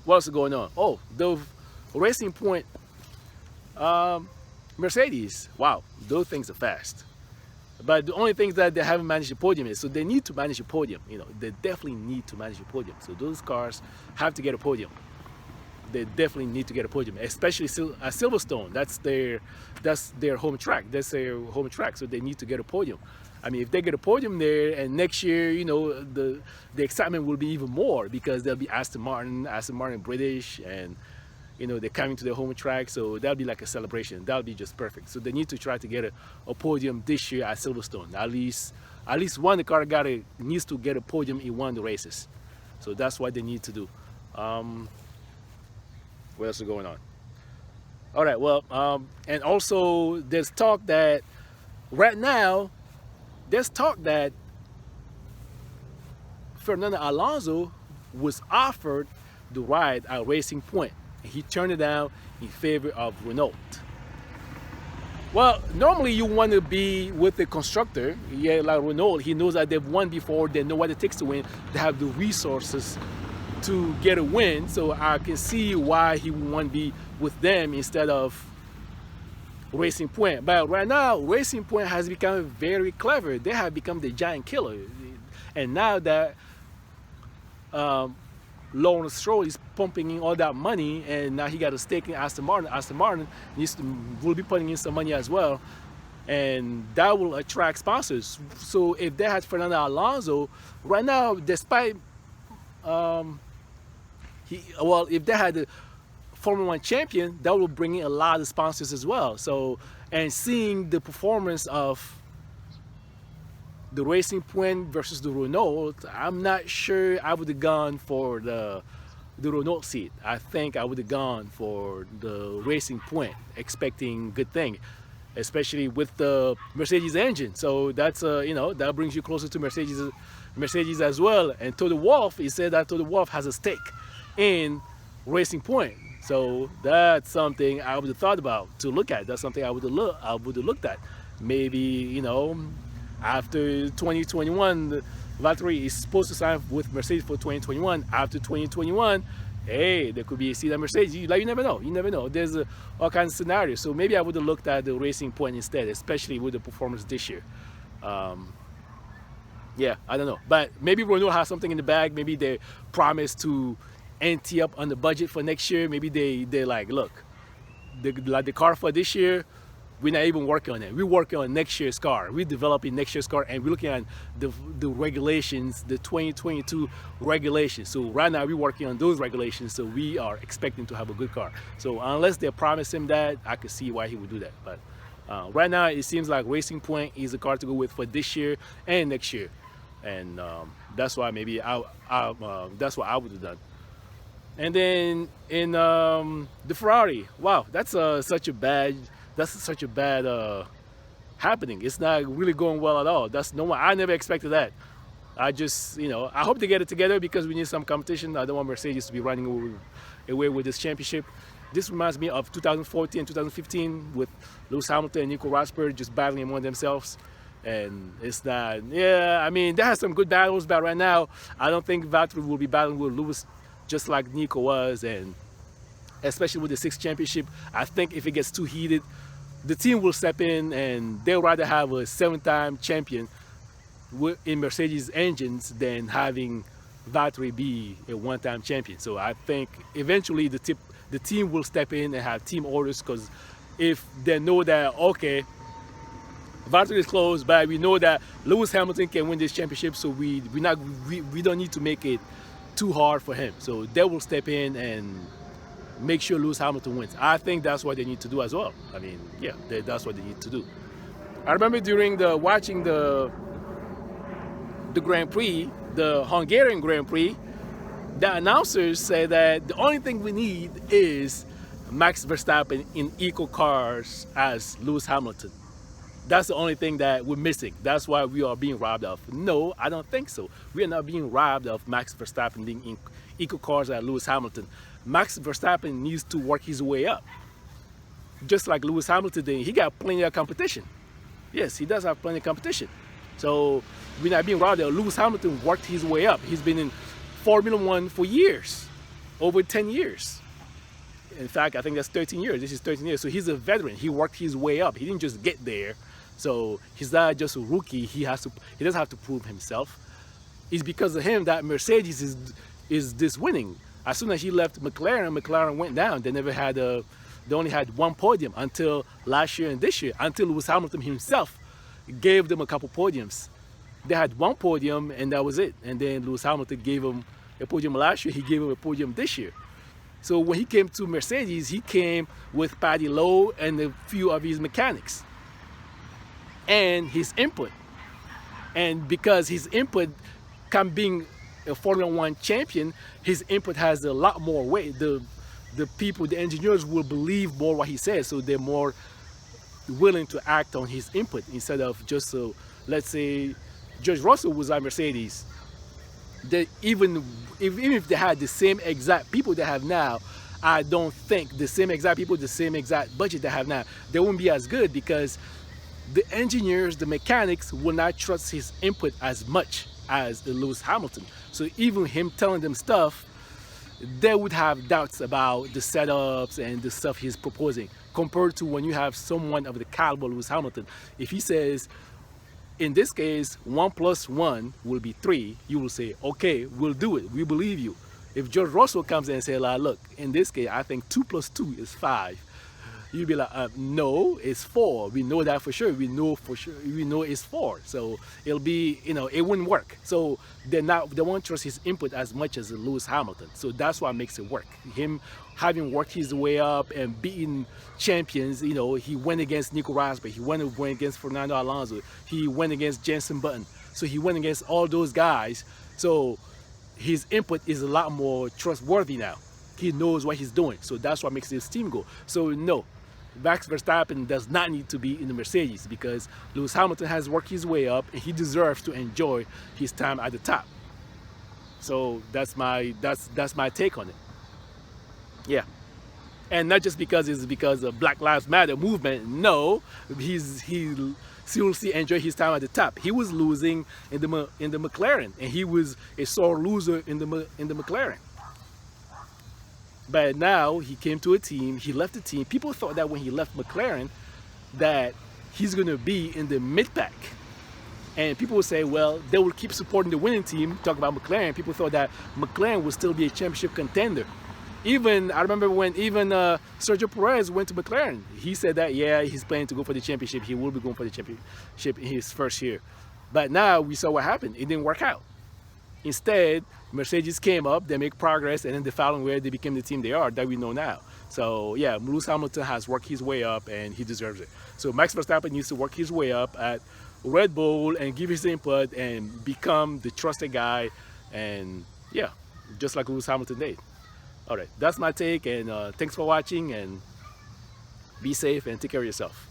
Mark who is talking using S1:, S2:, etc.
S1: what else is going on? Oh, the Racingpoint Mercedes. Wow, those things are fast. But the only thing that they haven't managed the podium is, so they need to manage the podium. You know, they definitely need to manage the podium. So those cars have to get a podium. They definitely need to get a podium, especially at Silverstone. That's their home track. That's their home track. So they need to get a podium. I mean, if they get a podium there, and next year, you know, the excitement will be even more because there'll be Aston Martin British, and you know, they're coming to their home track, so that'll be like a celebration. That'll be just perfect. So they need to try to get a podium this year at Silverstone. At least one of the car needs to get a podium in one of the races. So that's what they need to do. What else is going on? All right, well, and also there's talk that right now, Fernando Alonso was offered the ride at Racingpoint. He turned it down in favor of Renault. Well, normally you want to be with the constructor. Yeah, like Renault, he knows that they've won before, they know what it takes to win, they have the resources to get a win. So I can see why he would want to be with them instead of Racingpoint. But right now, Racingpoint has become very clever. They have become the giant killer. And now that Lawrence Stroll is pumping in all that money, and now he got a stake in Aston Martin. Aston Martin will be putting in some money as well, and that will attract sponsors. So if they had Fernando Alonso right now, despite if they had the Formula 1 champion, that will bring in a lot of sponsors as well. So, and seeing the performance of the Racingpoint versus the Renault, I'm not sure I would have gone for the Renault seat. I think I would have gone for the Racingpoint, expecting good thing, especially with the Mercedes engine. So that's you know, that brings you closer to Mercedes as well. And Toto Wolff, he said that Toto Wolff has a stake in Racingpoint. So that's something I would have thought about to look at. That's something I would have looked at. Maybe, you know, after 2021, Valtteri is supposed to sign with Mercedes for 2021. After 2021, hey, there could be a seat at Mercedes. You never know. You never know. There's all kinds of scenarios. So maybe I would have looked at the Racingpoint instead, especially with the performance this year. Yeah, I don't know. But maybe Renault has something in the bag. Maybe they promise to ante up on the budget for next year. Maybe they're like, look, the car for this year, we're not even working on it. We're working on next year's car. We're developing next year's car, and we're looking at the regulations, the 2022 regulations. So right now we're working on those regulations, so we are expecting to have a good car. So unless they promise him that, I could see why he would do that. But right now it seems like Racingpoint is a car to go with for this year and next year. And that's why maybe that's what I would have done. And then in the Ferrari, wow, that's such a bad happening. It's not really going well at all. I never expected that. I just, you know, I hope they get it together because we need some competition. I don't want Mercedes to be running away with this championship. This reminds me of 2014 and 2015 with Lewis Hamilton and Nico Rosberg just battling among themselves. And it's not, yeah, I mean, they have some good battles, but right now, I don't think Valtteri will be battling with Lewis just like Nico was, and especially with the 6th championship. I think if it gets too heated, the team will step in, and they'll rather have a 7-time champion in Mercedes engines than having Valtteri be a 1-time champion. So I think eventually the team will step in and have team orders, because if they know that, okay, Valtteri is close, but we know that Lewis Hamilton can win this championship, so we don't need to make it too hard for him. So they will step in and make sure Lewis Hamilton wins. I think that's what they need to do as well. I mean, yeah, that's what they need to do. I remember during watching the Grand Prix, the Hungarian Grand Prix, the announcers said that the only thing we need is Max Verstappen in equal cars as Lewis Hamilton. That's the only thing that we're missing. That's why we are being robbed of. No, I don't think so. We are not being robbed of Max Verstappen being in equal cars as Lewis Hamilton. Max Verstappen needs to work his way up. Just like Lewis Hamilton did, he got plenty of competition. Yes, he does have plenty of competition. So we're not being robbed of. Lewis Hamilton worked his way up. He's been in Formula 1 for years. over 10 years. In fact, I think that's 13 years. This is 13 years. So he's a veteran. He worked his way up. He didn't just get there. So he's not just a rookie. He doesn't have to prove himself. It's because of him that Mercedes is this winning. As soon as he left McLaren went down. They only had one podium until last year and this year, until Lewis Hamilton himself gave them a couple podiums. They had one podium and that was it. And then Lewis Hamilton gave him a podium last year. He gave him a podium this year. So when he came to Mercedes, he came with Paddy Lowe and a few of his mechanics and his input. And because his input, being a Formula One champion, his input has a lot more weight. The engineers will believe more what he says, so they're more willing to act on his input instead of just, let's say, George Russell was at Mercedes. Even if they had the same exact people they have now, I don't think the same exact people, the same exact budget they have now, they won't be as good because the engineers, the mechanics will not trust his input as much as Lewis Hamilton. So even him telling them stuff, they would have doubts about the setups and the stuff he's proposing compared to when you have someone of the caliber of Lewis Hamilton. If he says, in this case, 1 + 1 will be 3, you will say, okay, we'll do it. We believe you. If George Russell comes in and says, look, in this case, I think 2 + 2 is 5. You'd be like, no, it's 4. We know that for sure. We know it's 4. So it'll be, it wouldn't work. So they won't trust his input as much as Lewis Hamilton. So that's what makes it work. Him having worked his way up and beating champions, he went against Nico Rosberg, he went against Fernando Alonso, he went against Jenson Button. So he went against all those guys. So his input is a lot more trustworthy now. He knows what he's doing. So that's what makes his team go. So no, Max Verstappen does not need to be in the Mercedes because Lewis Hamilton has worked his way up and he deserves to enjoy his time at the top. So that's my take on it. Yeah. And not just because it's because of Black Lives Matter movement. No, he seriously enjoyed his time at the top. He was losing in the McLaren, and he was a sore loser in the McLaren. But now he came to a team, he left the team. People thought that when he left McLaren that he's going to be in the mid-pack. And people would say, well, they will keep supporting the winning team, talking about McLaren. People thought that McLaren would still be a championship contender. I remember when Sergio Perez went to McLaren, he said that, yeah, he's planning to go for the championship. He will be going for the championship in his first year. But now we saw what happened. It didn't work out. Instead, Mercedes came up, they make progress, and then the following year they became the team they are that we know now. So yeah, Lewis Hamilton has worked his way up and he deserves it. So Max Verstappen needs to work his way up at Red Bull and give his input and become the trusted guy, and yeah, just like Lewis Hamilton did. All right, that's my take, and thanks for watching, and be safe and take care of yourself.